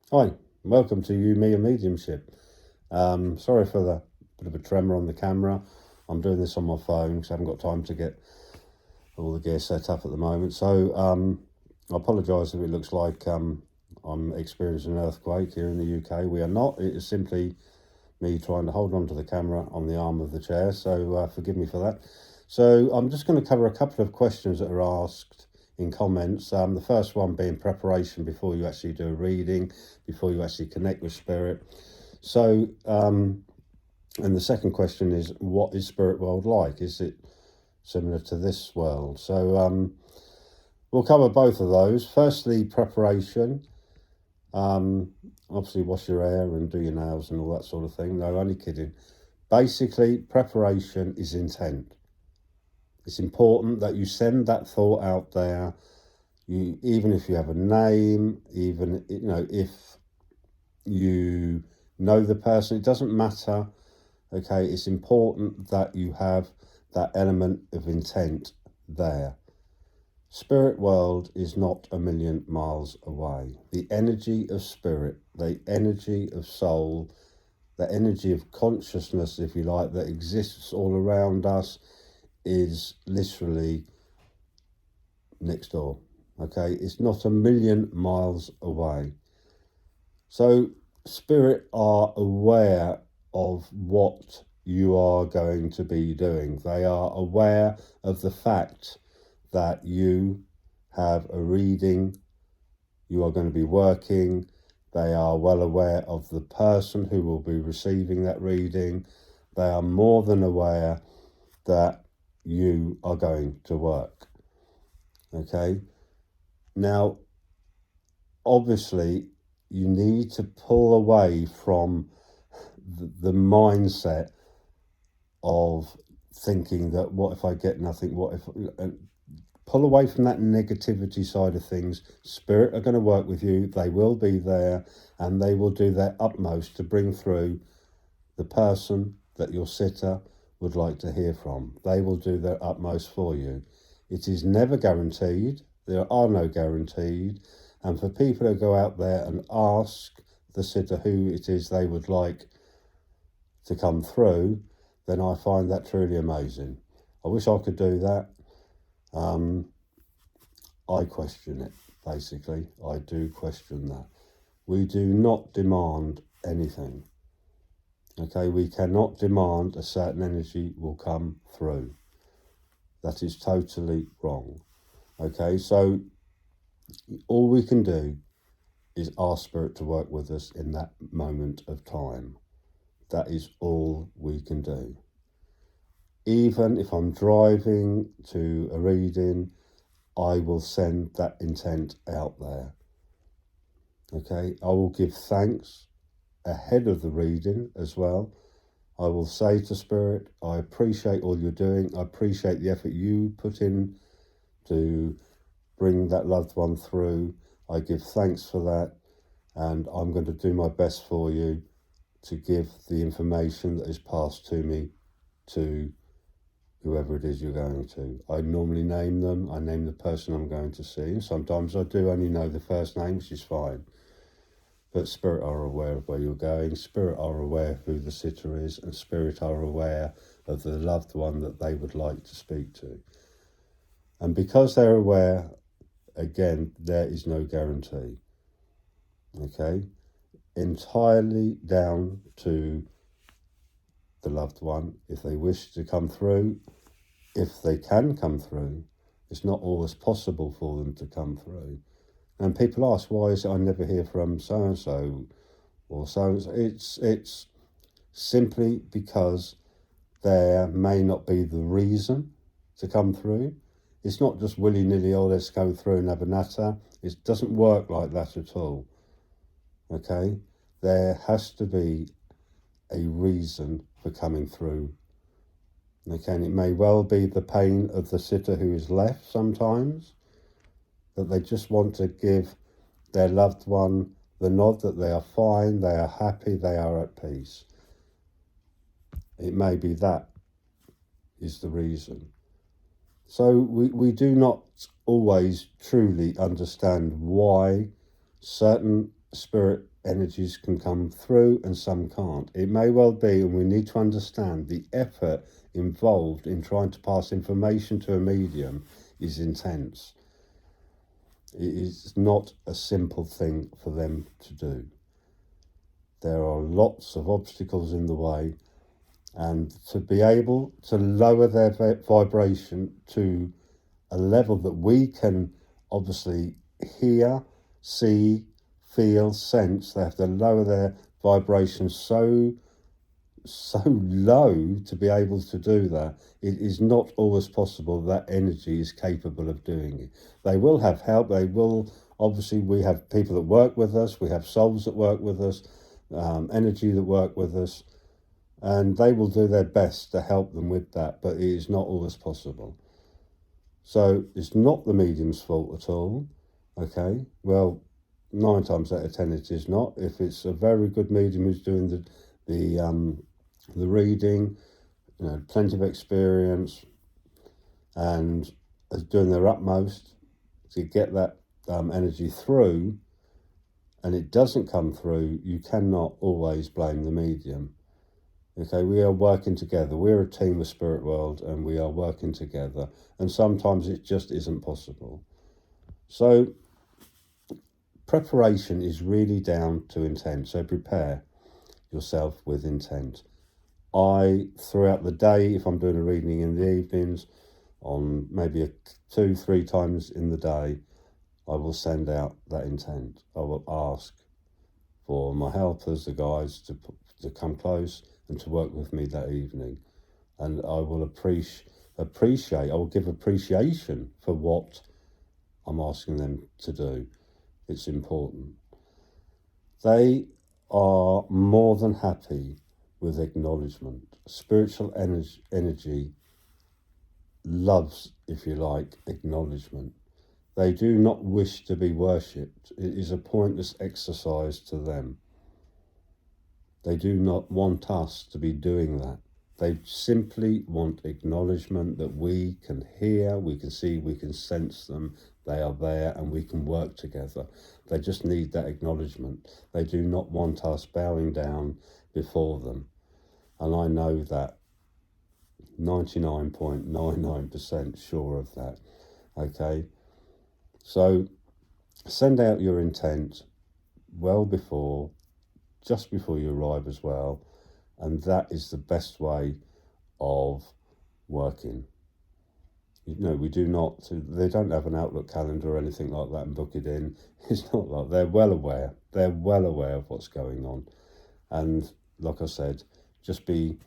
Hi, welcome to You, Me and Mediumship. Sorry for the bit of a tremor on the camera. I'm doing this on my phone because I haven't got time to get all the gear set up at the moment. So I apologise if it looks like I'm experiencing an earthquake here in the UK. We are not. It is simply me trying to hold on to the camera on the arm of the chair. So forgive me for that. So I'm just going to cover a couple of questions that are asked in comments. The first one being preparation before you actually do a reading, before you actually connect with spirit. So, and the second question is, what is spirit world like? Is it similar to this world? So we'll cover both of those. Firstly, preparation. Obviously wash your hair and do your nails and all that sort of thing. No, only kidding. Basically, preparation is intent. It's important that you send that thought out there. Even if you have a name, even if you know the person, it doesn't matter. Okay, it's important that you have that element of intent there. Spirit world is not a million miles away. The energy of spirit, the energy of soul, the energy of consciousness, if you like, that exists all around us is literally next door. Okay, it's not a million miles away. So spirit are aware of what you are going to be doing. They are aware of the fact that you have a reading, you are going to be working. They are well aware of the person who will be receiving that reading. They are more than aware that you are going to work. Okay. Now, obviously, you need to pull away from the mindset of thinking that what if I get nothing, what if, pull away from that negativity side of things. Spirit are going to work with you. They will be there and they will do their utmost to bring through the person that your sitter would like to hear from. They will do their utmost for you. It is never guaranteed. There are no guaranteed. And for people who go out there and ask the sitter who it is they would like to come through, then I find that truly amazing. I wish I could do that. I question it, basically. I do question that. We do not demand anything. Okay, we cannot demand a certain energy will come through. That is totally wrong. Okay, so all we can do is ask spirit to work with us in that moment of time. That is all we can do. Even if I'm driving to a reading, I will send that intent out there. Okay, I will give thanks ahead of the reading as well. I will say to spirit, I appreciate all you're doing. I appreciate the effort you put in to bring that loved one through. I give thanks for that, and I'm going to do my best for you to give the information that is passed to me to whoever it is you're going to. I normally name them. I name the person I'm going to see, and sometimes I do only know the first name, which is fine. But spirit are aware of where you're going. Spirit are aware of who the sitter is, and spirit are aware of the loved one that they would like to speak to. And because they're aware, again, there is no guarantee. Okay? Entirely down to the loved one. If they wish to come through, if they can come through, it's not always possible for them to come through. And people ask, why is it I never hear from so-and-so or so-and-so? It's simply because there may not be the reason to come through. It's not just willy-nilly, oh, let's go through and have a natter. It doesn't work like that at all. Okay? There has to be a reason for coming through. Okay, and it may well be the pain of the sitter who is left sometimes, that they just want to give their loved one the nod that they are fine, they are happy, they are at peace. It may be that is the reason. So we do not always truly understand why certain spirit energies can come through and some can't. It may well be, and we need to understand the effort involved in trying to pass information to a medium is intense. It is not a simple thing for them to do. There are lots of obstacles in the way, and to be able to lower their vibration to a level that we can obviously hear, see, feel, sense, they have to lower their vibration so low to be able to do that. It is not always possible that energy is capable of doing it. They will have help. They will, obviously, we have people that work with us, we have souls that work with us, energy that work with us, and they will do their best to help them with that, but it is not always possible. So it's not the medium's fault at all, okay? Well, 9 times out of 10 it is not. If it's a very good medium who's doing the reading, plenty of experience, and is doing their utmost to get that energy through, and it doesn't come through, you cannot always blame the medium. Okay, we are working together. We're a team with Spirit World, and we are working together. And sometimes it just isn't possible. So preparation is really down to intent. So prepare yourself with intent. Throughout the day, if I'm doing a reading in the evenings, on maybe 2-3 times in the day, I will send out that intent. I will ask for my helpers, the guides, to come close and to work with me that evening. And I will appreciate, I will give appreciation for what I'm asking them to do. It's important. They are more than happy with acknowledgement. Spiritual energy loves, if you like, acknowledgement. They do not wish to be worshipped. It is a pointless exercise to them. They do not want us to be doing that. They simply want acknowledgement that we can hear, we can see, we can sense them. They are there and we can work together. They just need that acknowledgement. They do not want us bowing down before them. And I know that, 99.99% sure of that. Okay? So send out your intent well before, just before you arrive as well, and that is the best way of working. We do not, they don't have an Outlook calendar or anything like that and book it in. It's not like, they're well aware of what's going on. And like I said, just be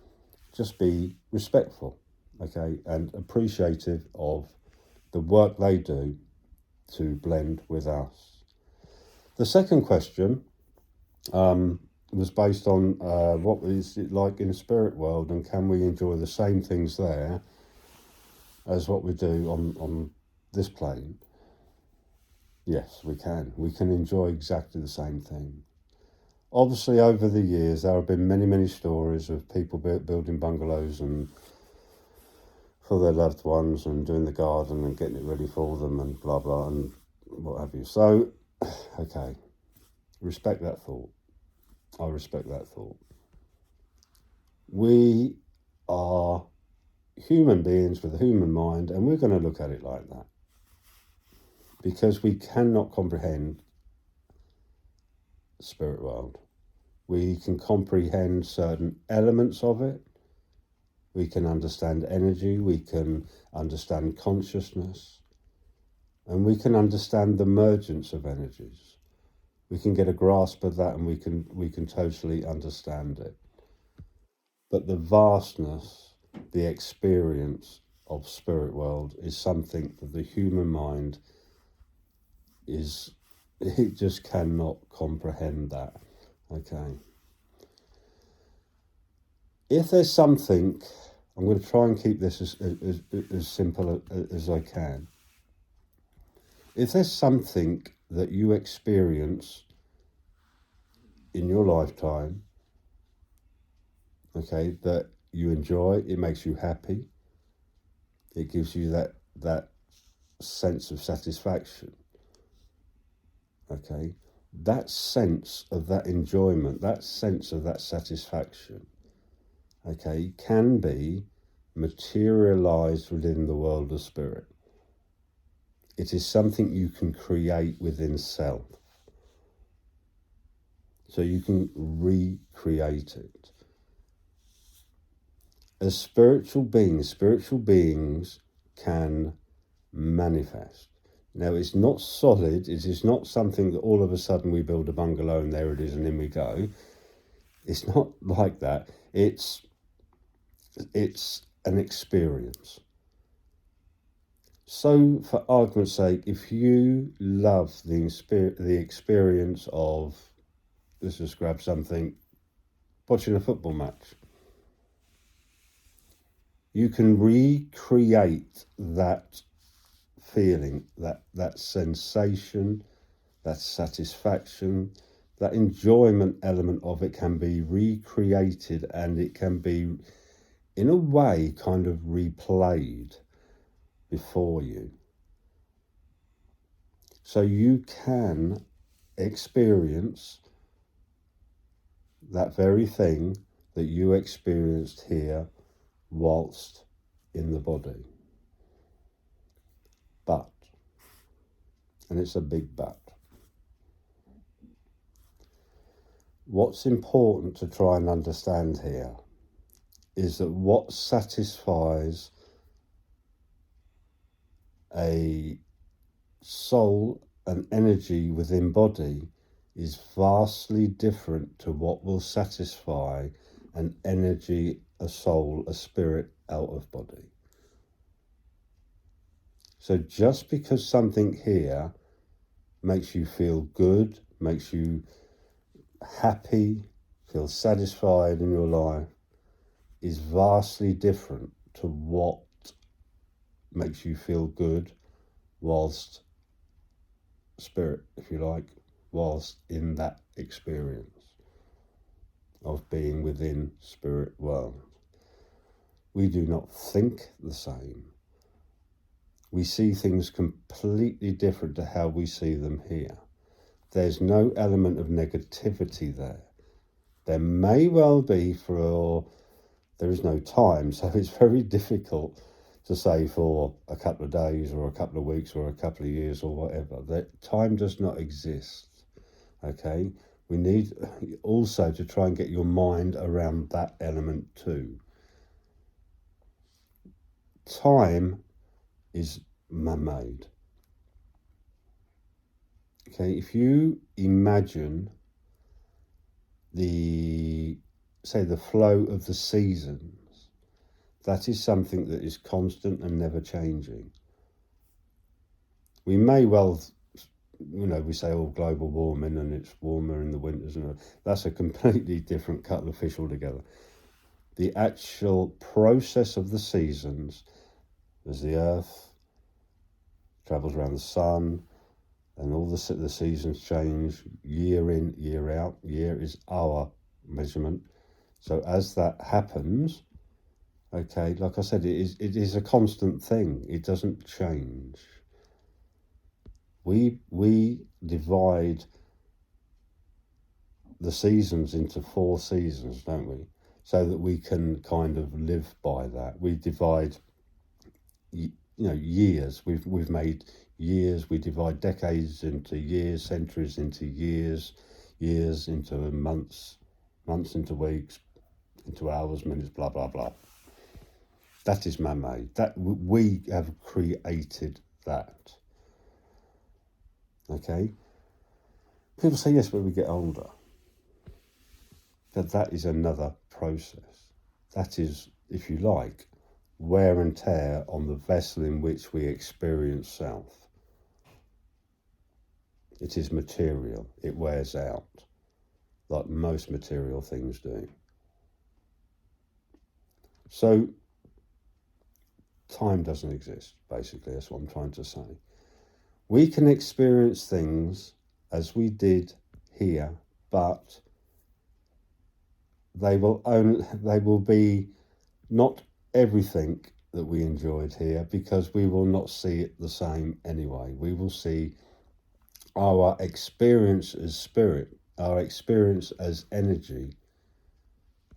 respectful, okay, and appreciative of the work they do to blend with us. The second question was based on what is it like in the spirit world, and can we enjoy the same things there as what we do on this plane? Yes, we can. We can enjoy exactly the same thing. Obviously, over the years, there have been many stories of people building bungalows and for their loved ones and doing the garden and getting it ready for them and blah, blah, and what have you. So, okay, respect that thought. I respect that thought. We are human beings with a human mind, and we're going to look at it like that because we cannot comprehend the spirit world. We can comprehend certain elements of it. We can understand energy, we can understand consciousness, and we can understand the emergence of energies. We can get a grasp of that, and we can totally understand it. But the vastness, the experience of spirit world is something that the human mind it just cannot comprehend that. Okay. If there's something, I'm going to try and keep this as simple as I can. If there's something that you experience in your lifetime, okay, that you enjoy, it makes you happy, it gives you that sense of satisfaction, okay, that sense of that enjoyment, that sense of that satisfaction, okay, can be materialized within the world of spirit. It is something you can create within self. So you can recreate it. As spiritual beings can manifest. Now, it's not solid. It is not something that all of a sudden we build a bungalow and there it is and in we go. It's not like that. It's an experience. So, for argument's sake, if you love the experience of, let's just grab something, watching a football match, you can recreate that feeling, that sensation, that satisfaction, that enjoyment element of it can be recreated, and it can be, in a way, kind of replayed before you. So you can experience that very thing that you experienced here whilst in the body. But, and it's a big but, what's important to try and understand here is that what satisfies a soul and energy within body is vastly different to what will satisfy an energy, a soul, a spirit out of body. So just because something here makes you feel good, makes you happy, feel satisfied in your life, is vastly different to what makes you feel good whilst spirit, if you like, whilst in that experience of being within spirit world. We do not think the same. We see things completely different to how we see them here. There's no element of negativity there. There may well be there is no time, so it's very difficult to say for a couple of days or a couple of weeks or a couple of years or whatever. That time does not exist, okay? We need also to try and get your mind around that element too. Time is man-made. Okay, if you imagine the flow of the seasons, that is something that is constant and never changing. We may well, we say, global warming and it's warmer in the winters, and that's a completely different kettle of fish altogether. The actual process of the seasons, as the earth travels around the sun, and all the seasons change year in, year out. Year is our measurement. So as that happens, okay, like I said, it is a constant thing. It doesn't change. We divide the seasons into 4 seasons, don't we? So that we can kind of live by that. We divide, years. We've made years. We divide decades into years, centuries into years, years into months, months into weeks, into hours, minutes, blah, blah, blah. That is man-made. That we have created that. Okay? People say, yes, when we get older. But that is another process. That is, if you like, wear and tear on the vessel in which we experience self. It is material. It wears out, like most material things do. So, time doesn't exist, basically. That's what I'm trying to say. We can experience things as we did here, but they will be not everything that we enjoyed here, because we will not see it the same anyway. We will see our experience as spirit, our experience as energy,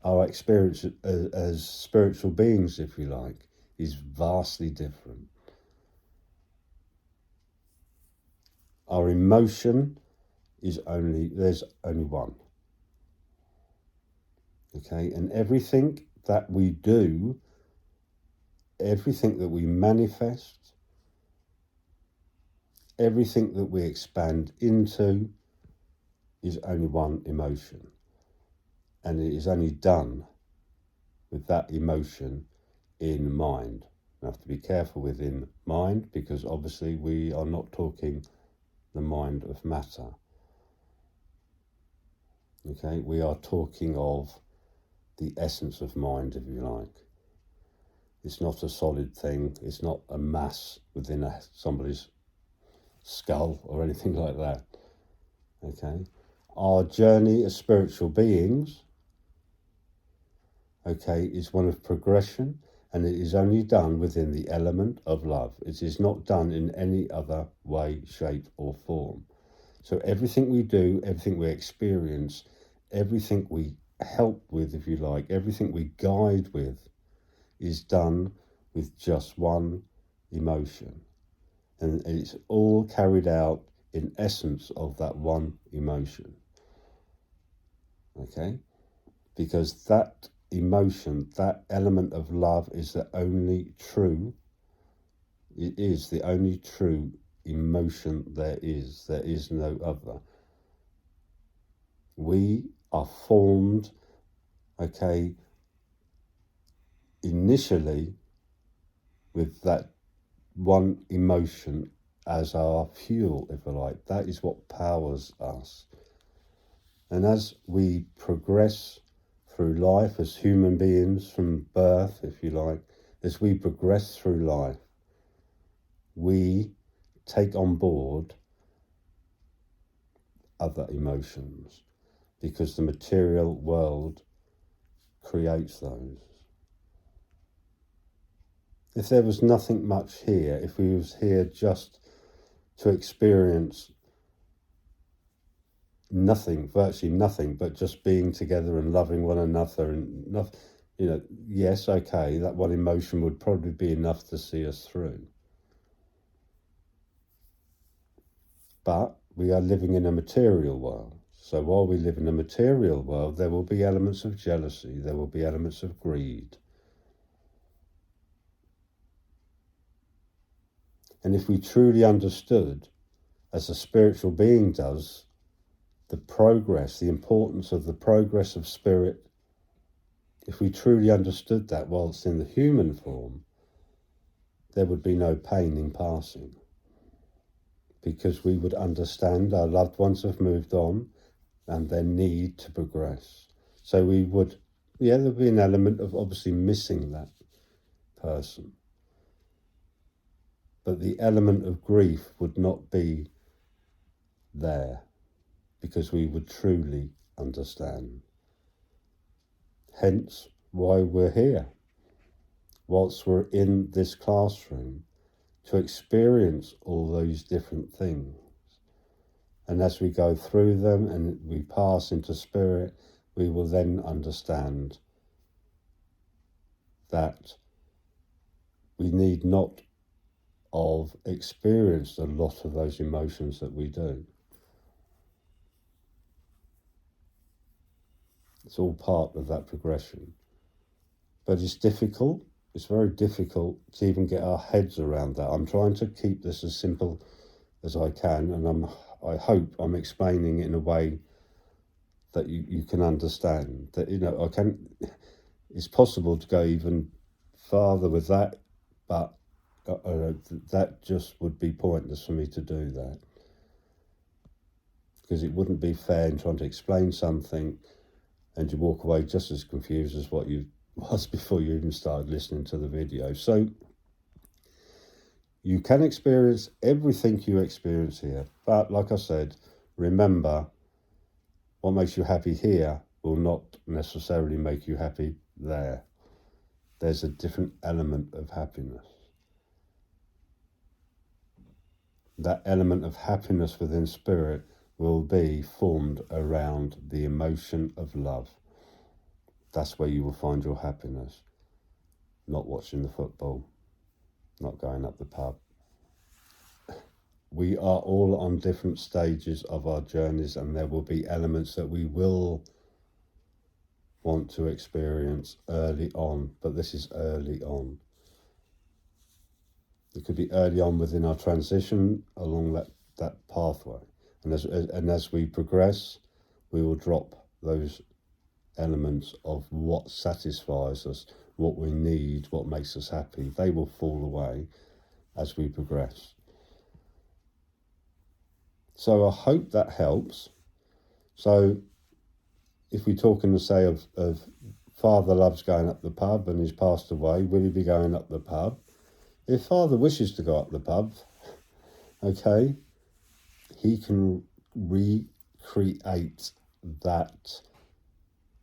our experience as spiritual beings, if you like, is vastly different. Our emotion there's only one. Okay, and everything that we do, everything that we manifest, everything that we expand into is only one emotion. And it is only done with that emotion in mind. We have to be careful within mind, because obviously we are not talking the mind of matter. Okay, we are talking of the essence of mind, if you like. It's not a solid thing. It's not a mass within somebody's skull or anything like that. Okay, our journey as spiritual beings, okay, is one of progression, and it is only done within the element of love. It is not done in any other way, shape or form. So everything we do, everything we experience, everything we help with, if you like, everything we guide with, is done with just one emotion. And it's all carried out in essence of that one emotion. Okay? Because that emotion, that element of love is the only true, it is the only true emotion there is. There is no other. We are formed, okay, initially with that one emotion as our fuel, if you like. That is what powers us. And as we progress through life as human beings, from birth, if you like, as we progress through life, we take on board other emotions, because the material world creates those. If there was nothing much here, if we was here just to experience nothing, virtually nothing, but just being together and loving one another, and nothing, you know, yes, okay, that one emotion would probably be enough to see us through. But we are living in a material world. So while we live in a material world, there will be elements of jealousy, there will be elements of greed. And if we truly understood, as a spiritual being does, the progress, the importance of the progress of spirit, if we truly understood that whilst in the human form, there would be no pain in passing, because we would understand our loved ones have moved on and their need to progress. So we would, there would be an element of obviously missing that person. But the element of grief would not be there, because we would truly understand. Hence why we're here, whilst we're in this classroom, to experience all those different things. And as we go through them and we pass into spirit, we will then understand that we need not have experienced a lot of those emotions that we do. It's all part of that progression. But it's difficult. It's very difficult to even get our heads around that. I'm trying to keep this as simple as I can, and I hope I'm explaining it in a way that you can understand. That, you know, it's possible to go even farther with that, but that just would be pointless for me to do that, because it wouldn't be fair in trying to explain something and you walk away just as confused as what you was before you even started listening to the video. So you can experience everything you experience here, but like I said, remember, what makes you happy here will not necessarily make you happy there. There's a different element of happiness. that element of happiness within spirit will be formed around the emotion of love. That's where you will find your happiness. Not watching the football, not going up the pub. We are all on different stages of our journeys, and there will be elements that we will want to experience early on, but this is early on. It could be early on within our transition along that pathway. And as we progress, we will drop those elements of what satisfies us, what we need, what makes us happy. They will fall away as we progress. So I hope that helps. So if we talk in the say of Father loves going up the pub and he's passed away, will he be going up the pub? If Father wishes to go up the pub, okay, he can recreate that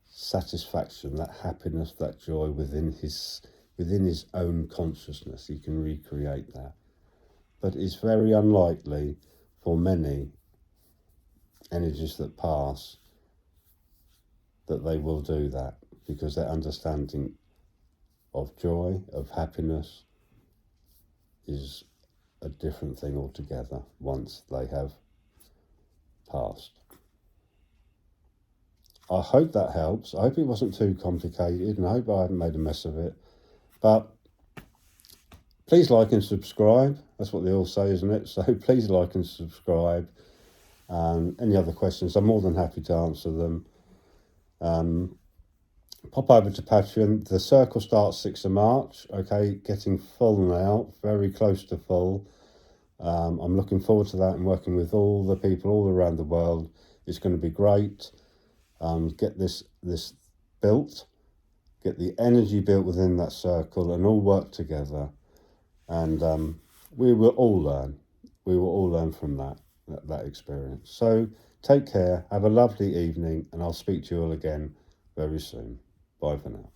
satisfaction, that happiness, that joy within his own consciousness. He can recreate that. But it's very unlikely for many energies that pass that they will do that, because their understanding of joy, of happiness, is a different thing altogether once they have passed. I hope that helps. I hope it wasn't too complicated, and I hope I haven't made a mess of it. But please like and subscribe. That's what they all say, isn't it? So please like and subscribe. Any other questions, I'm more than happy to answer them. Pop over to Patreon. The circle starts 6th of March. Okay, getting full now, very close to full. I'm looking forward to that and working with all the people all around the world. It's going to be great. Get this built, get the energy built within that circle, and all work together. And we will all learn. We will all learn from that experience. So take care, have a lovely evening, and I'll speak to you all again very soon. Bye for now.